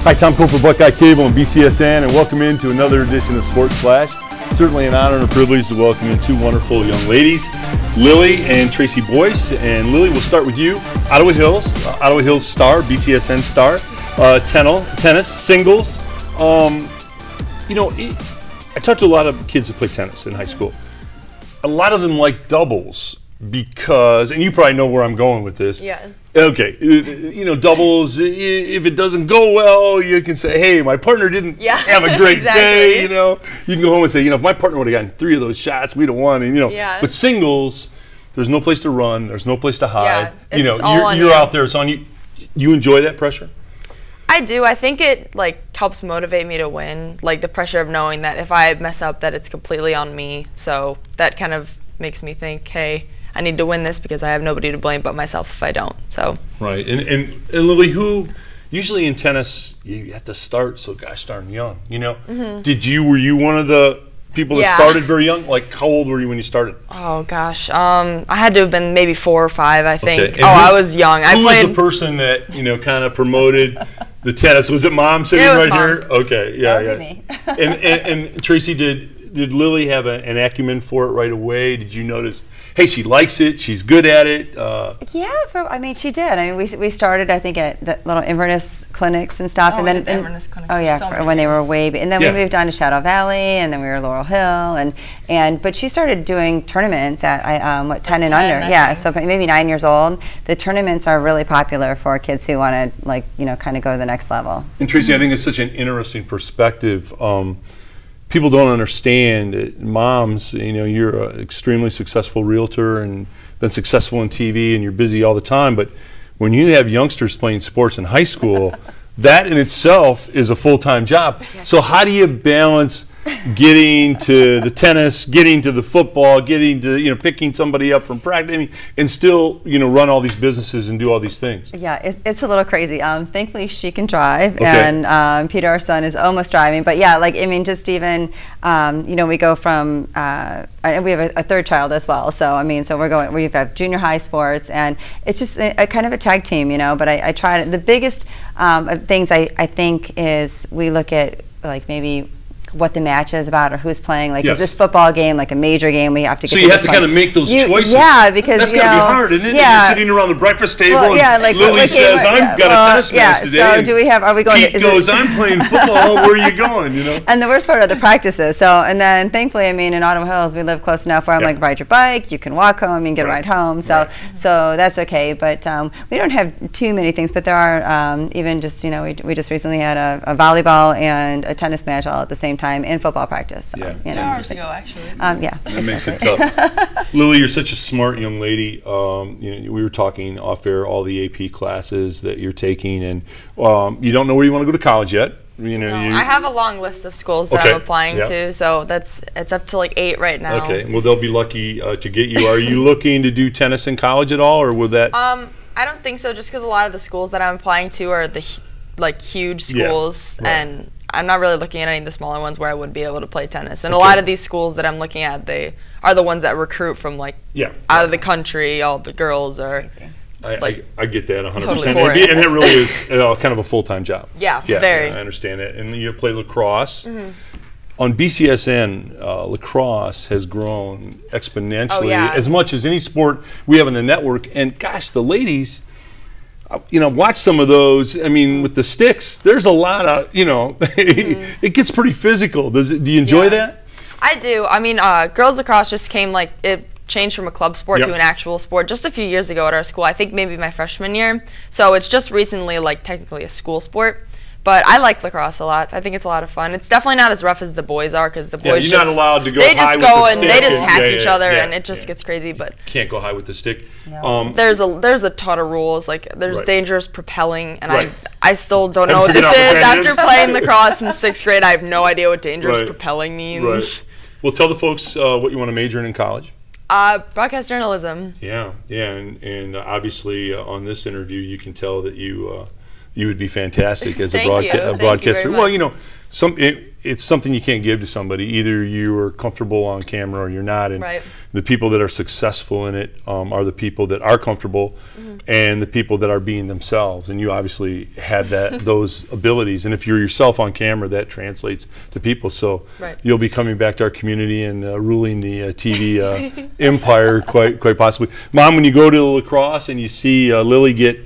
Hi, Tom Cole for Buckeye Cable and BCSN, and welcome into another edition of Sports Flash. Certainly an honor and a privilege to welcome in two wonderful young ladies, Lilly and Tracy Boice. And Lilly, we'll start with you. Ottawa Hills star, BCSN star, tennis, singles. You know, I talked to a lot of kids that play tennis in high school. A lot of them like doubles because, and you probably know where I'm going with this. Yeah. Okay, you know, doubles, if it doesn't go well, you can say, hey, my partner didn't have a great day, you know. You can go home and say, you know, if my partner would have gotten 3 of those shots, we'd have won, and, you know. Yeah. But singles, there's no place to run, there's no place to hide. Yeah, you know, you're out there, it's on you. You enjoy that pressure? I do. I think it, like, helps motivate me to win, like the pressure of knowing that if I mess up, that it's completely on me. So that kind of makes me think, hey, I need to win this because I have nobody to blame but myself if I don't. So right, and Lilly, who usually in tennis you have to start so gosh darn young, you know? Were you one of the people that started very young? Like, how old were you when you started? Oh gosh, I had to have been maybe 4 or 5, I think. Okay. I was young. Who was the person that, you know, kind of promoted the tennis? Was it Mom sitting right here? Okay, yeah. Me. and Tracy, did Lilly have an acumen for it right away? Did you notice, hey, she likes it, she's good at it? Yeah, I mean, she did. I mean, we started, I think, at the little Inverness clinics and stuff. Oh, and then Inverness clinics. Oh yeah, when they were way, and then we moved on to Shadow Valley, and then we were Laurel Hill, but she started doing tournaments at 10 and under. Yeah, so maybe 9 years old. The tournaments are really popular for kids who want to, like, you know, kind of go to the next level. And Tracy, I think it's such an interesting perspective. People don't understand, moms, you know, you're an extremely successful realtor and been successful in TV and you're busy all the time, but when you have youngsters playing sports in high school, that in itself is a full-time job. Yes. So how do you balance getting to the tennis, getting to the football, getting to, you know, picking somebody up from practice, and still, you know, run all these businesses and do all these things? Yeah, it's a little crazy. Thankfully, she can drive, and Peter, our son, is almost driving. But yeah, like, I mean, just even, you know, we go from, and we have a third child as well. So I mean, so we have junior high sports, and it's just a kind of a tag team, you know. But I try to, the biggest things I think is we look at, like, maybe what the match is about or who's playing. Like, is this football game like a major game? We have to get. So you have to kind of make those choices. Yeah, because that's gotta be hard, isn't it? Yeah. You're sitting around the breakfast table, and like, Lilly says, "I've got a tennis match today." So do we have? Are we going? Pete goes, "I'm playing football." Where are you going? You know. And the worst part are the practices. So, and then thankfully, I mean, in Ottawa Hills, we live close enough where I'm like, ride your bike, you can walk home, you can get a ride home. So, so that's okay. But we don't have too many things. But there are even just, you know, we just recently had a volleyball and a tennis match all at the same time, and football practice. So, you know, hours ago, actually. Yeah, that makes it tough. Lilly, you're such a smart young lady. You know, we were talking off air, all the AP classes that you're taking, and you don't know where you want to go to college yet. You know, I have a long list of schools that I'm applying to, so it's up to like 8 right now. Okay, well, they'll be lucky to get you. Are you looking to do tennis in college at all, or will that? I don't think so, just because a lot of the schools that I'm applying to are the huge schools, and I'm not really looking at any of the smaller ones where I would be able to play tennis. And a lot of these schools that I'm looking at, they are the ones that recruit from, like, out of the country. All the girls are. I get that 100%. Totally and it really is kind of a full-time job. Yeah, very. I understand that. And you play lacrosse. On BCSN, lacrosse has grown exponentially, as much as any sport we have in the network. And gosh, the ladies, you know, watch some of those. I mean, with the sticks, there's a lot of, you know, it gets pretty physical. Do you enjoy that? I do. I mean, girls lacrosse just came, like, it changed from a club sport to an actual sport just a few years ago at our school. I think maybe my freshman year. So it's just recently, like, technically a school sport. But I like lacrosse a lot. I think it's a lot of fun. It's definitely not as rough as the boys are, because the boys you're not allowed to go high with the stick. They just go and they just hack each other, and it just gets crazy. But can't go high with the stick. No. There's a ton of rules. Like, there's dangerous propelling, and I still don't know what this is. After playing lacrosse in 6th grade, I have no idea what dangerous propelling means. Well, tell the folks what you want to major in college. Broadcast journalism. Yeah, and obviously on this interview, you can tell that you you would be fantastic as a Thank you broadcaster. very Well, you much. know, it's something you can't give to somebody. Either you are comfortable on camera or you're not. And Right. the people that are successful in it are the people that are comfortable, and the people that are being themselves. And you obviously had those abilities. And if you're yourself on camera, that translates to people. So Right. you'll be coming back to our community and ruling the TV empire quite possibly. Mom, when you go to the lacrosse and you see Lilly get,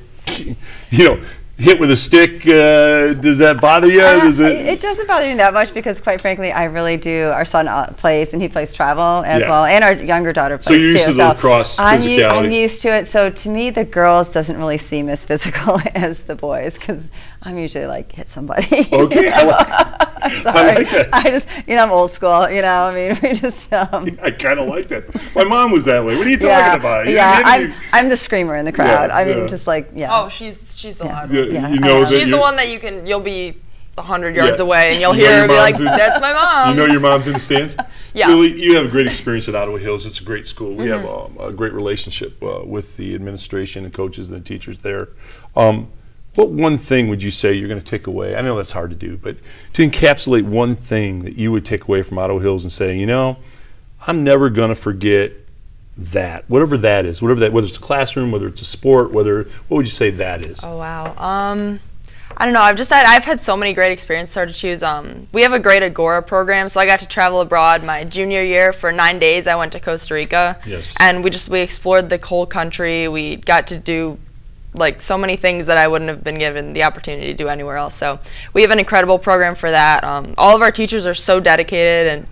you know, hit with a stick, does that bother you? It doesn't bother me that much because, quite frankly, I really do. Our son plays, and he plays travel as well, and our younger daughter plays too. So you're used to the lacrosse physicality. I'm used to it. So to me, the girls doesn't really seem as physical as the boys because I'm usually like hit somebody. Okay, I'm sorry. I like that. I just, I'm old school. I mean, we just. I kind of like that. My mom was that way. What are you talking about? I'm the screamer in the crowd. I mean, just like Oh, she's the loud one. You know that She's the one that you'll be 100 yards away and you'll hear her be like, that's my mom. You know your mom's in the stands? Yeah. Lilly, you have a great experience at Ottawa Hills. It's a great school. We have a great relationship with the administration and coaches and the teachers there. What one thing would you say you're going to take away? I know that's hard to do, but to encapsulate one thing that you would take away from Ottawa Hills and say, I'm never going to forget that, whatever that is, whether it's a classroom, whether it's a sport, what would you say that is? Oh, wow. I don't know. I've had so many great experiences to choose. We have a great Agora program, so I got to travel abroad my junior year for 9 days. I went to Costa Rica. Yes. And we explored the whole country. We got to do like so many things that I wouldn't have been given the opportunity to do anywhere else. So we have an incredible program for that. All of our teachers are so dedicated and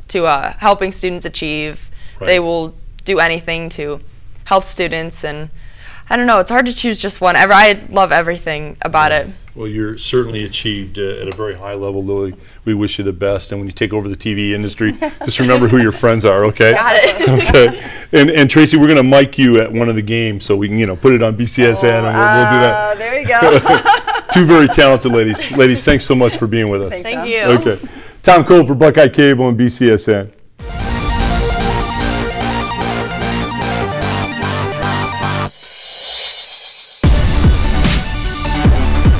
to helping students achieve. Right. They will do anything to help students, and I don't know, it's hard to choose just one. I love everything about it. Well, you're certainly achieved at a very high level, Lilly. We wish you the best, and when you take over the TV industry, just remember who your friends are, okay? Got it. Okay. And Tracy, we're going to mic you at one of the games so we can, put it on BCSN, and we'll do that. There you go. Two very talented ladies. Ladies, thanks so much for being with us. Thank you. Okay. Tom Cole for Buckeye Cable and BCSN.